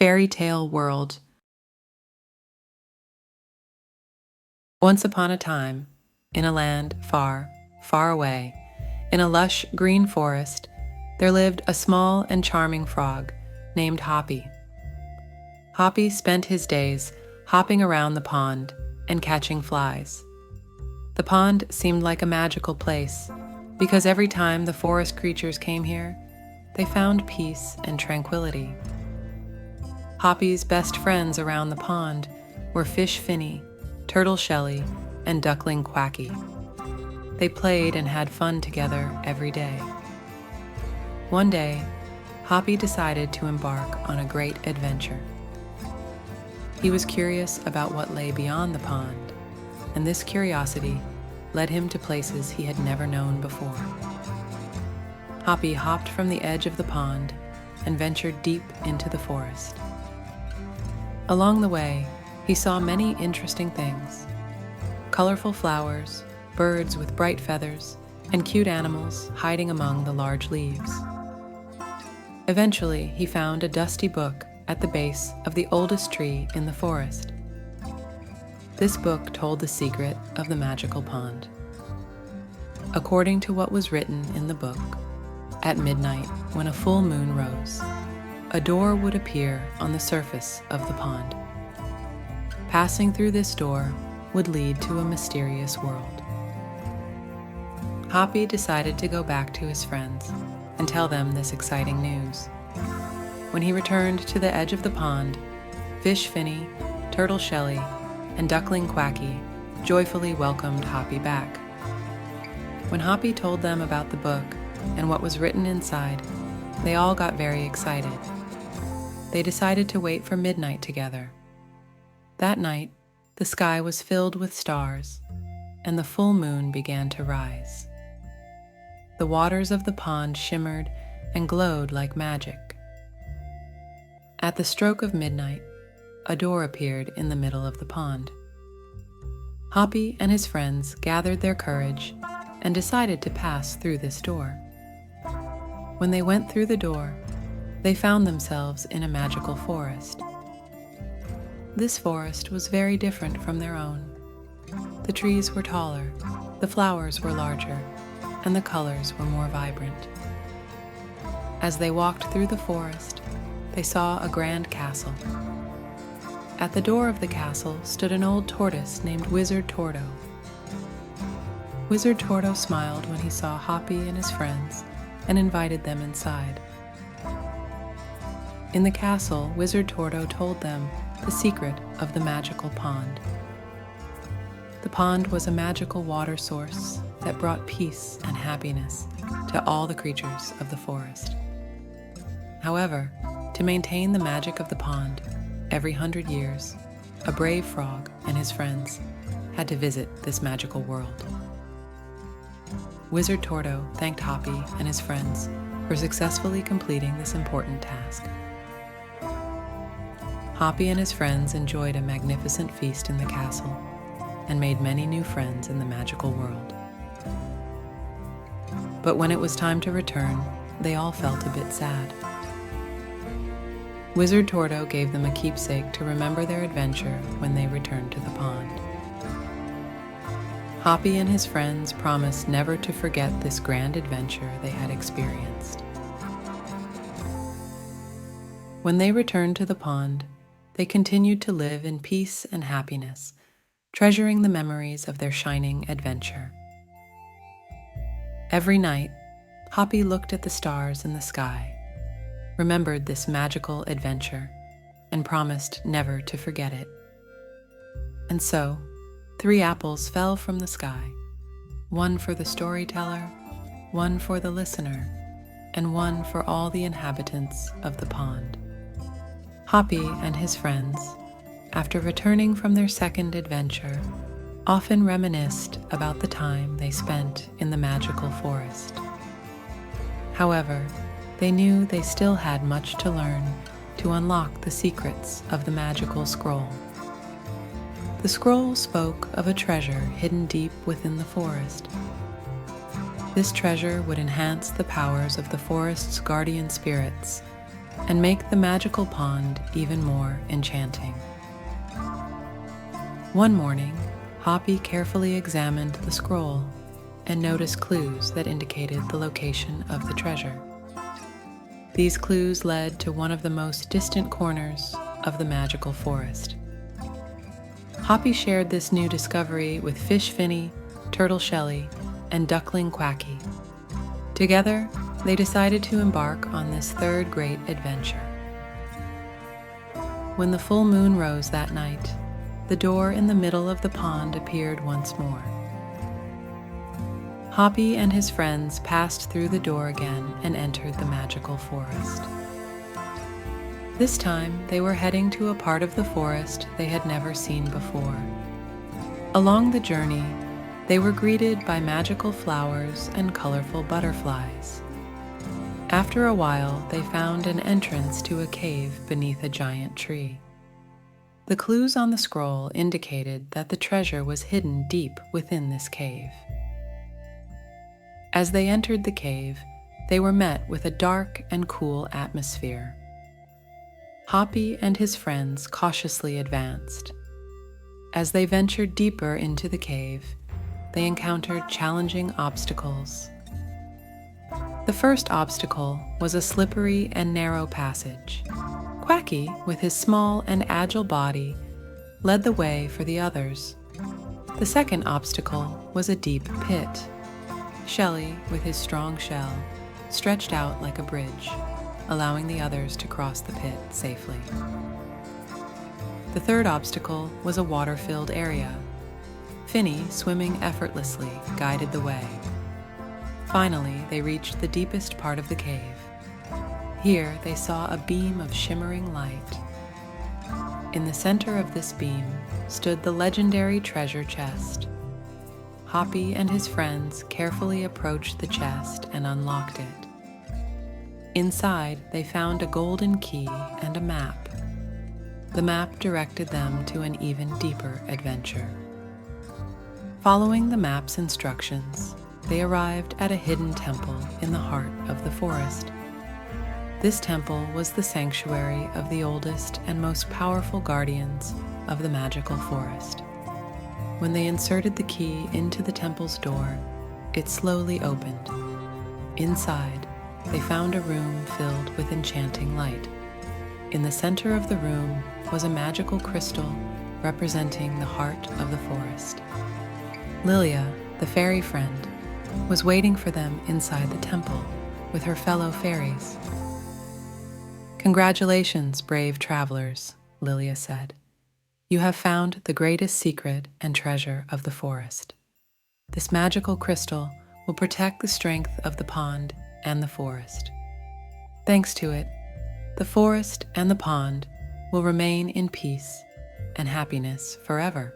Fairy tale world. Once upon a time, in a land far, far away, in a lush green forest, there lived a small and charming frog named Hoppy. Hoppy spent his days hopping around the pond and catching flies. The pond seemed like a magical place because every time the forest creatures came here, they found peace and tranquility. Hoppy's best friends around the pond were Fish Finny, Turtle Shelly, and Duckling Quacky. They played and had fun together every day. One day, Hoppy decided to embark on a great adventure. He was curious about what lay beyond the pond, and this curiosity led him to places he had never known before. Hoppy hopped from the edge of the pond and ventured deep into the forest. Along the way, he saw many interesting things: colorful flowers, birds with bright feathers, and cute animals hiding among the large leaves. Eventually, he found a dusty book at the base of the oldest tree in the forest. This book told the secret of the magical pond. According to what was written in the book, at midnight, when a full moon rose, a door would appear on the surface of the pond. Passing through this door would lead to a mysterious world. Hoppy decided to go back to his friends and tell them this exciting news. When he returned to the edge of the pond, Fish Finny, Turtle Shelly, and Duckling Quacky joyfully welcomed Hoppy back. When Hoppy told them about the book and what was written inside, they all got very excited. They decided to wait for midnight together. That night, the sky was filled with stars, and the full moon began to rise. The waters of the pond shimmered and glowed like magic. At the stroke of midnight, a door appeared in the middle of the pond. Hoppy and his friends gathered their courage and decided to pass through this door. When they went through the door, they found themselves in a magical forest. This forest was very different from their own. The trees were taller, the flowers were larger, and the colors were more vibrant. As they walked through the forest, they saw a grand castle. At the door of the castle stood an old tortoise named Wizard Tordo. Wizard Tordo smiled when he saw Hoppy and his friends and invited them inside. In the castle, Wizard Tordo told them the secret of the magical pond. The pond was a magical water source that brought peace and happiness to all the creatures of the forest. However, to maintain the magic of the pond, every 100 years, a brave frog and his friends had to visit this magical world. Wizard Tordo thanked Hoppy and his friends for successfully completing this important task. Hoppy and his friends enjoyed a magnificent feast in the castle and made many new friends in the magical world. But when it was time to return, they all felt a bit sad. Wizard Tordo gave them a keepsake to remember their adventure when they returned to the pond. Hoppy and his friends promised never to forget this grand adventure they had experienced. When they returned to the pond, they continued to live in peace and happiness, treasuring the memories of their shining adventure. Every night, Hoppy looked at the stars in the sky, remembered this magical adventure, and promised never to forget it. And so, 3 apples fell from the sky, one for the storyteller, one for the listener, and one for all the inhabitants of the pond. Hoppy and his friends, after returning from their second adventure, often reminisced about the time they spent in the magical forest. However, they knew they still had much to learn to unlock the secrets of the magical scroll. The scroll spoke of a treasure hidden deep within the forest. This treasure would enhance the powers of the forest's guardian spirits and make the magical pond even more enchanting. One morning, Hoppy carefully examined the scroll and noticed clues that indicated the location of the treasure. These clues led to one of the most distant corners of the magical forest. Hoppy shared this new discovery with Fish Finny, Turtle Shelly, and Duckling Quacky. Together, they decided to embark on this third great adventure. When the full moon rose that night, the door in the middle of the pond appeared once more. Hoppy and his friends passed through the door again and entered the magical forest. This time, they were heading to a part of the forest they had never seen before. Along the journey, they were greeted by magical flowers and colorful butterflies. After a while, they found an entrance to a cave beneath a giant tree. The clues on the scroll indicated that the treasure was hidden deep within this cave. As they entered the cave, they were met with a dark and cool atmosphere. Hoppy and his friends cautiously advanced. As they ventured deeper into the cave, they encountered challenging obstacles. The first obstacle was a slippery and narrow passage. Quacky, with his small and agile body, led the way for the others. The second obstacle was a deep pit. Shelly, with his strong shell, stretched out like a bridge, allowing the others to cross the pit safely. The third obstacle was a water-filled area. Finny, swimming effortlessly, guided the way. Finally, they reached the deepest part of the cave. Here, they saw a beam of shimmering light. In the center of this beam stood the legendary treasure chest. Hoppy and his friends carefully approached the chest and unlocked it. Inside, they found a golden key and a map. The map directed them to an even deeper adventure. Following the map's instructions, they arrived at a hidden temple in the heart of the forest. This temple was the sanctuary of the oldest and most powerful guardians of the magical forest. When they inserted the key into the temple's door, it slowly opened. Inside, they found a room filled with enchanting light. In the center of the room was a magical crystal representing the heart of the forest. Lilia, the fairy friend, was waiting for them inside the temple with her fellow fairies. "Congratulations, brave travelers," Lilia said. "You have found the greatest secret and treasure of the forest. This magical crystal will protect the strength of the pond and the forest. Thanks to it, the forest and the pond will remain in peace and happiness forever."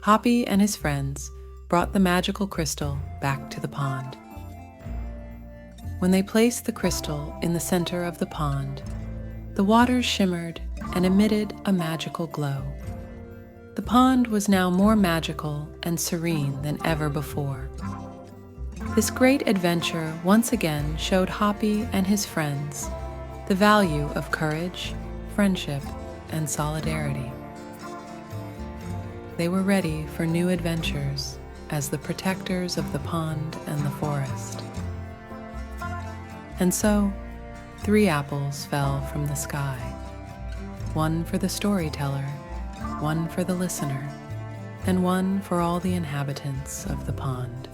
Hoppy and his friends brought the magical crystal back to the pond. When they placed the crystal in the center of the pond, the waters shimmered and emitted a magical glow. The pond was now more magical and serene than ever before. This great adventure once again showed Hoppy and his friends the value of courage, friendship, and solidarity. They were ready for new adventures as the protectors of the pond and the forest. And so, 3 apples fell from the sky. One for the storyteller, one for the listener, and one for all the inhabitants of the pond.